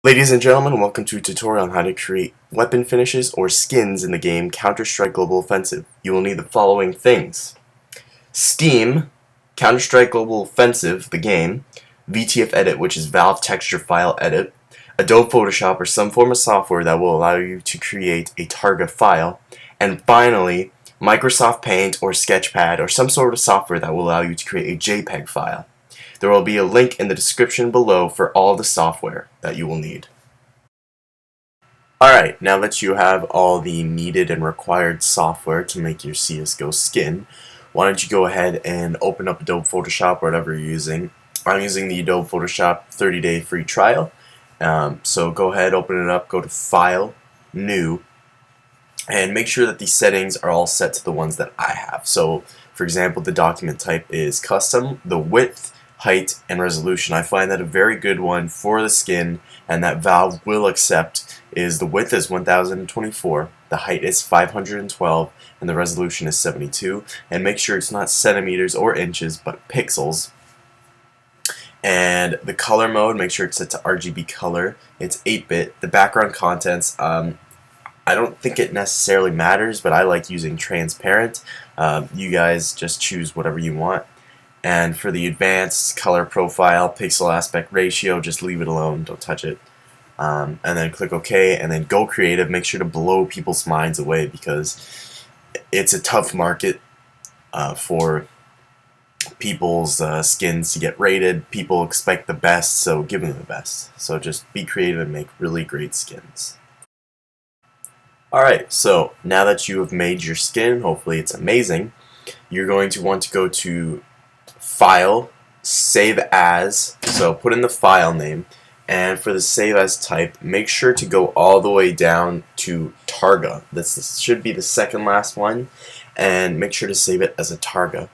Ladies and gentlemen, welcome to a tutorial on how to create weapon finishes or skins in the game Counter-Strike Global Offensive. You will need the following things: Steam, Counter-Strike Global Offensive, the game, VTF Edit, which is Valve Texture File Edit, Adobe Photoshop or some form of software that will allow you to create a target file, and finally, Microsoft Paint or Sketchpad or some sort of software that will allow you to create a JPEG file. There will be a link in the description below for all the software that you will need. Alright, now that you have all the needed and required software to make your CSGO skin, why don't you go ahead and open up Adobe Photoshop or whatever you're using. I'm using the Adobe Photoshop 30-day free trial. So go ahead, open it up, go to File, New, and make sure that the settings are all set to the ones that I have. So, for example, the document type is custom, the width, height, and resolution. I find that a very good one for the skin and that Valve will accept is the width is 1024, the height is 512, and the resolution is 72. And make sure it's not centimeters or inches, but pixels. And the color mode, make sure it's set to RGB color. It's 8-bit. The background contents, I don't think it necessarily matters, but I like using transparent. You guys just choose whatever you want. And for the advanced color profile, pixel aspect ratio, just leave it alone, don't touch it. And then click OK, and then go creative. Make sure to blow people's minds away because it's a tough market for people's skins to get rated. People expect the best, so give them the best. So just be creative and make really great skins. Alright, so now that you have made your skin, hopefully it's amazing, you're going to want to go to File, Save As, so put in the file name, and for the Save As type, make sure to go all the way down to Targa. This should be the second last one, and make sure to save it as a Targa.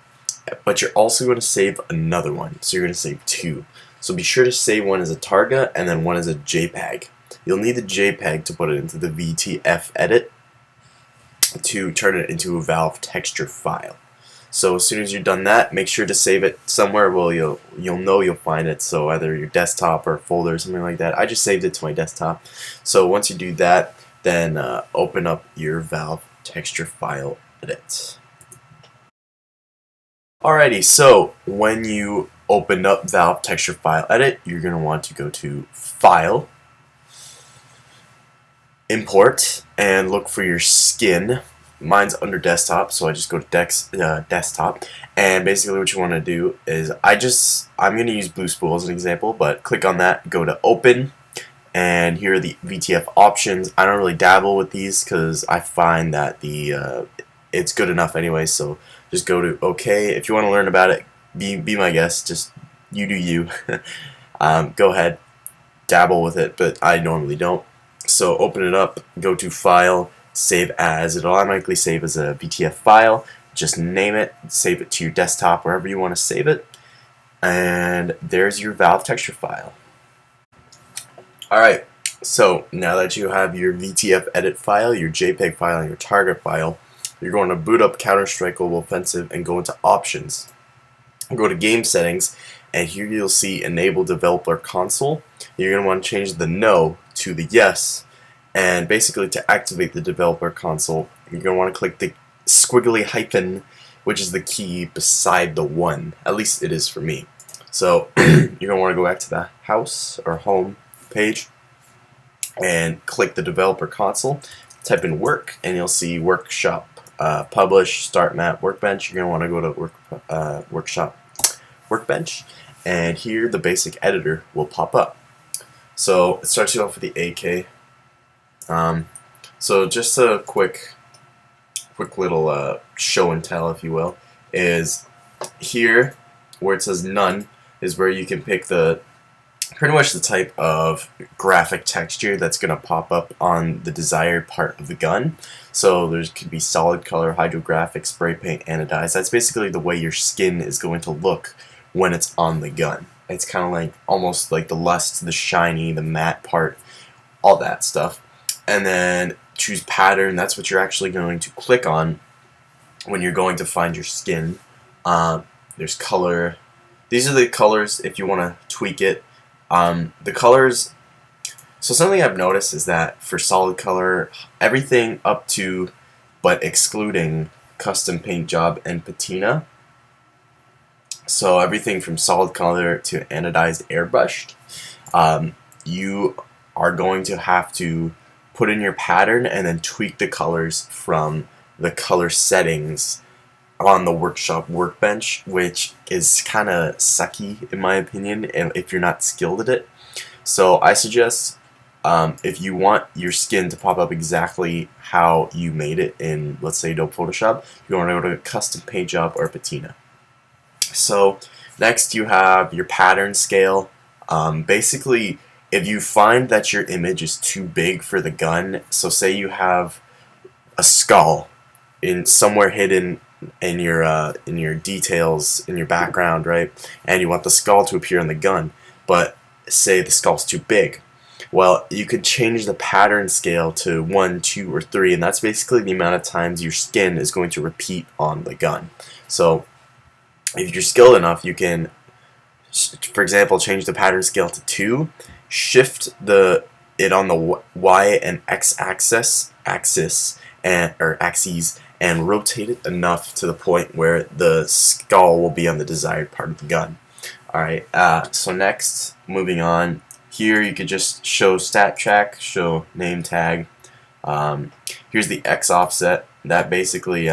But you're also going to save another one, so you're going to save two. So be sure to save one as a Targa and then one as a JPEG. You'll need the JPEG to put it into the VTF edit to turn it into a Valve texture file. So as soon as you've done that, make sure to save it somewhere where you'll know you'll find it. So either your desktop or folder or something like that. I just saved it to my desktop. So once you do that, then open up your Valve texture file edit. Alrighty, so when you open up Valve texture file edit, you're going to want to go to File, Import, and look for your skin. Mine's under desktop, so I just go to desktop, and basically what you want to do is I'm going to use Blue Spool as an example, but click on that, go to Open, and here are the VTF options. I don't really dabble with these because I find that it's good enough anyway, so just go to OK. If you want to learn about it, be my guest, just you do you. Go ahead, dabble with it, but I normally don't. So open it up, go to File, Save As. It'll automatically save as a VTF file. Just name it, save it to your desktop, wherever you want to save it. And there's your Valve texture file. Alright, so now that you have your VTF edit file, your JPEG file, and your target file, you're going to boot up Counter-Strike Global Offensive and go into Options. Go to Game Settings, and here you'll see Enable Developer Console. You're going to want to change the No to the Yes. And basically to activate the developer console, you're going to want to click the squiggly hyphen, which is the key beside the 1. At least it is for me. So you're going to want to go back to the House or Home page and click the developer console. Type in Work, and you'll see Workshop, Publish, Start Map, Workbench. You're going to want to go to Workshop, Workbench, and here the basic editor will pop up. So it starts you off with the AK. So just a quick little show and tell, if you will, is here where it says None is where you can pick pretty much the type of graphic texture that's going to pop up on the desired part of the gun. So there could be solid color, hydrographic, spray paint, anodized. That's basically the way your skin is going to look when it's on the gun. It's kind of like almost like the lust, the shiny, the matte part, all that stuff. And then choose pattern. That's what you're actually going to click on when you're going to find your skin. There's color. These are the colors if you want to tweak it. The colors So something I've noticed is that for solid color, everything up to but excluding custom paint job and patina, so everything from solid color to anodized airbrushed, you are going to have to put in your pattern and then tweak the colors from the color settings on the Workbench, which is kind of sucky in my opinion if you're not skilled at it. So I suggest, if you want your skin to pop up exactly how you made it in, let's say, Adobe Photoshop, you want to go to custom paint job or patina. So next you have your pattern scale. Basically, if you find that your image is too big for the gun, so say you have a skull in somewhere hidden in your details in your background, right? And you want the skull to appear in the gun, but say the skull's too big. Well, you could change the pattern scale to 1, 2, or 3, and that's basically the amount of times your skin is going to repeat on the gun. So if you're skilled enough, you can, for example, change the pattern scale to 2, shift it on the Y and X axis and rotate it enough to the point where the skull will be on the desired part of the gun. Alright, so next, moving on, here you could just show stat track, show name tag. Here's the X offset that basically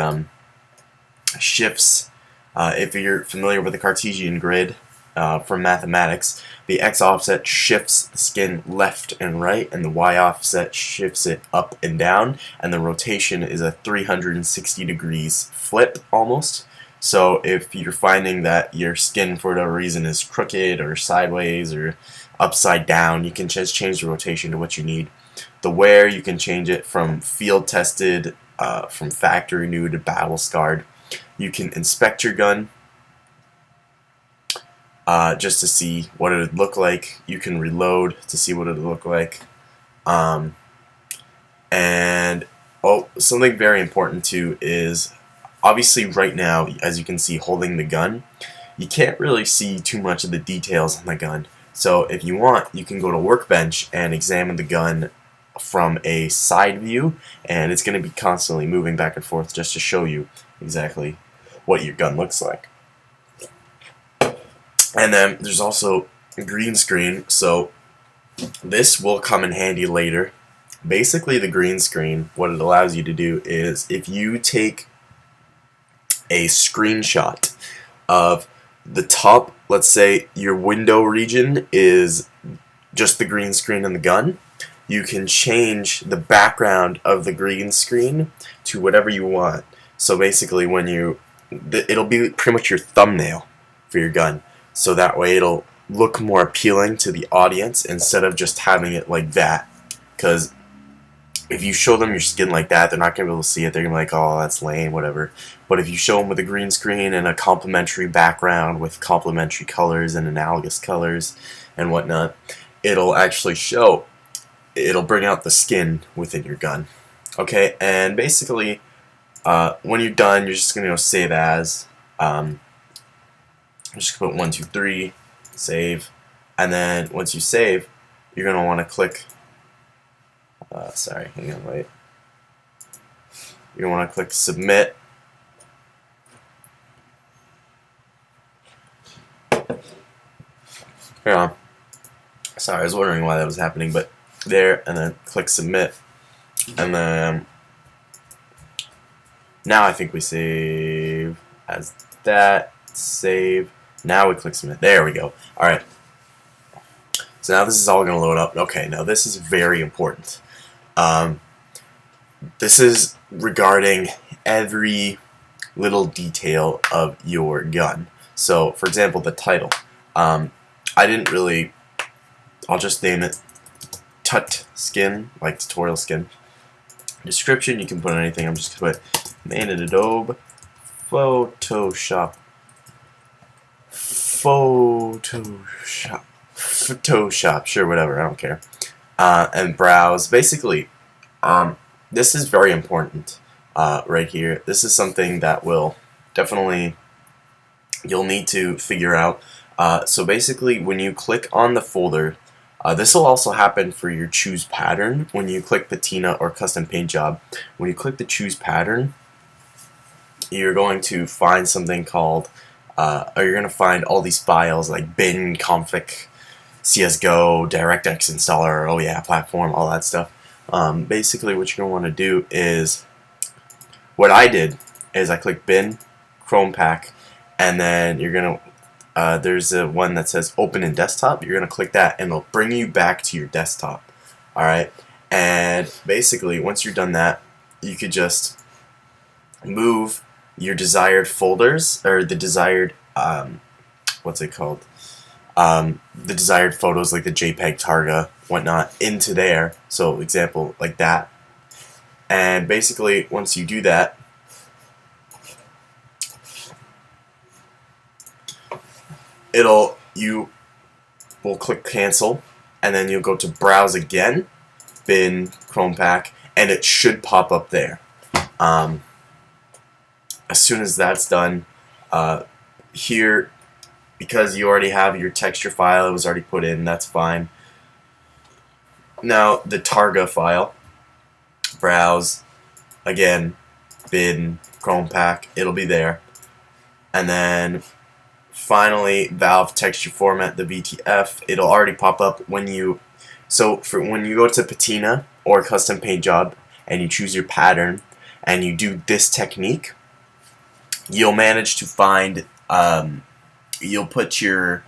shifts. If you're familiar with the Cartesian grid from mathematics, the X offset shifts the skin left and right, and the Y offset shifts it up and down, and the rotation is a 360 degrees flip almost. So if you're finding that your skin for whatever reason is crooked or sideways or upside down, you can just change the rotation to what you need. The wear, you can change it from field tested, from factory new to battle scarred. You can inspect your gun just to see what it would look like. You can reload to see what it would look like. And something very important too is, obviously right now, as you can see holding the gun, you can't really see too much of the details on the gun. So if you want, you can go to Workbench and examine the gun from a side view, and it's going to be constantly moving back and forth just to show you exactly what your gun looks like. And then there's also a green screen, so this will come in handy later. Basically, the green screen, what it allows you to do is, if you take a screenshot of the top, let's say your window region is just the green screen and the gun, you can change the background of the green screen to whatever you want. So basically, it'll be pretty much your thumbnail for your gun. So that way it'll look more appealing to the audience instead of just having it like that. Because if you show them your skin like that, they're not going to be able to see it. They're going to be like, oh, that's lame, whatever. But if you show them with a green screen and a complementary background with complementary colors and analogous colors and whatnot, it'll actually show. It'll bring out the skin within your gun. Okay, and basically, when you're done, you're just going to go save as. I'm just going to put 1, 2, 3, save. And then once you save, you're going to want to click. Sorry, hang on, wait. You're going to want to click submit. Here on. Sorry, I was wondering why that was happening, but there, and then click submit. And then now I think we save as that, save. Now we click submit. There we go. Alright. So now this is all going to load up. Okay, now this is very important. This is regarding every little detail of your gun. So, for example, the title. I'll just name it Tut Skin, like tutorial skin. Description, you can put anything. I'm just going to put made in Adobe Photoshop. Photoshop, sure, whatever, I don't care. And browse. Basically, this is very important right here. This is something that will definitely, you'll need to figure out. So basically, when you click on the folder, This will also happen for your choose pattern when you click patina or custom paint job. When you click the choose pattern, you're going to find something called, or you're going to find all these files like bin, config, CSGO, DirectX installer, oh yeah, platform, all that stuff. Basically what you're going to want to do is, what I did is I click bin, Chrome pack, and then you're going to, there's a one that says open in desktop. You're going to click that and it'll bring you back to your desktop. Alright, and basically once you're done that, you could just move your desired folders, or the desired, what's it called? The desired photos like the JPEG, Targa, whatnot, into there. So example like that. And basically once you do that, you will click cancel, and then you'll go to browse again, bin, Chrome pack, and it should pop up there. As soon as that's done, here, because you already have your texture file, it was already put in, that's fine. Now the Targa file, browse, again, bin, Chrome pack, it'll be there. And then finally, Valve texture format, the VTF, it'll already pop up when you, when you go to patina or custom paint job and you choose your pattern and you do this technique, you'll manage to find, you'll put your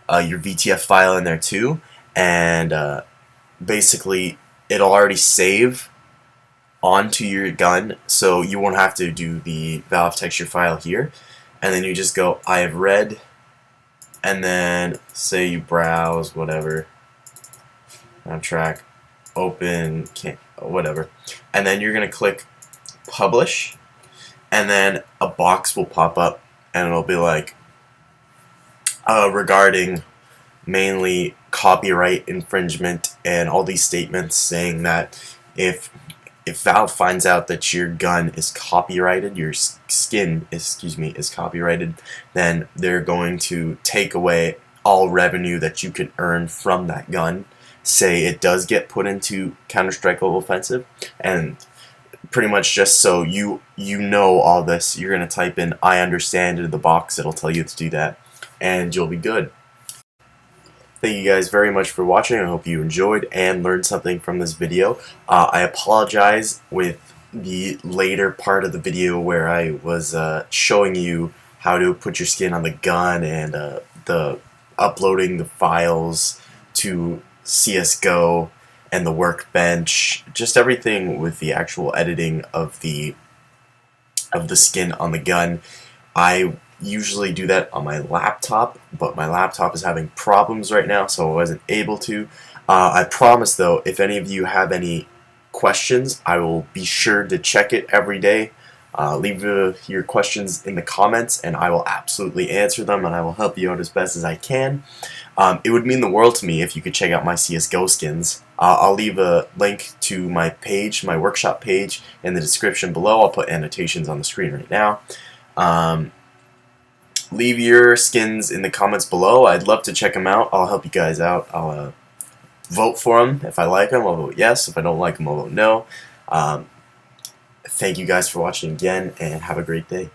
VTF file in there too, and basically it'll already save onto your gun, so you won't have to do the Valve texture file here. And then you just go, I have read, and then say you browse, whatever, track, open, whatever, and then you're gonna click publish, and then a box will pop up, and it'll be like, regarding mainly copyright infringement and all these statements saying that if Valve finds out that your gun is copyrighted, your skin, is copyrighted, then they're going to take away all revenue that you can earn from that gun. Say it does get put into Counter-Strike Global Offensive, and pretty much just so you know all this, you're going to type in I understand into the box. It'll tell you to do that, and you'll be good. Thank you guys very much for watching. I hope you enjoyed and learned something from this video. I apologize with the later part of the video where I was showing you how to put your skin on the gun and the uploading the files to CSGO and the Workbench, just everything with the actual editing of the skin on the gun. I usually do that on my laptop, but my laptop is having problems right now, so I wasn't able to. I promise though, if any of you have any questions, I will be sure to check it every day. Leave your questions in the comments and I will absolutely answer them, and I will help you out as best as I can. It would mean the world to me if you could check out my CSGO skins. I'll leave a link to my page, my workshop page, in the description below. I'll put annotations on the screen right now. Leave your skins in the comments below. I'd love to check them out. I'll help you guys out. I'll vote for them. If I like them, I'll vote yes. If I don't like them, I'll vote no. Thank you guys for watching again, and have a great day.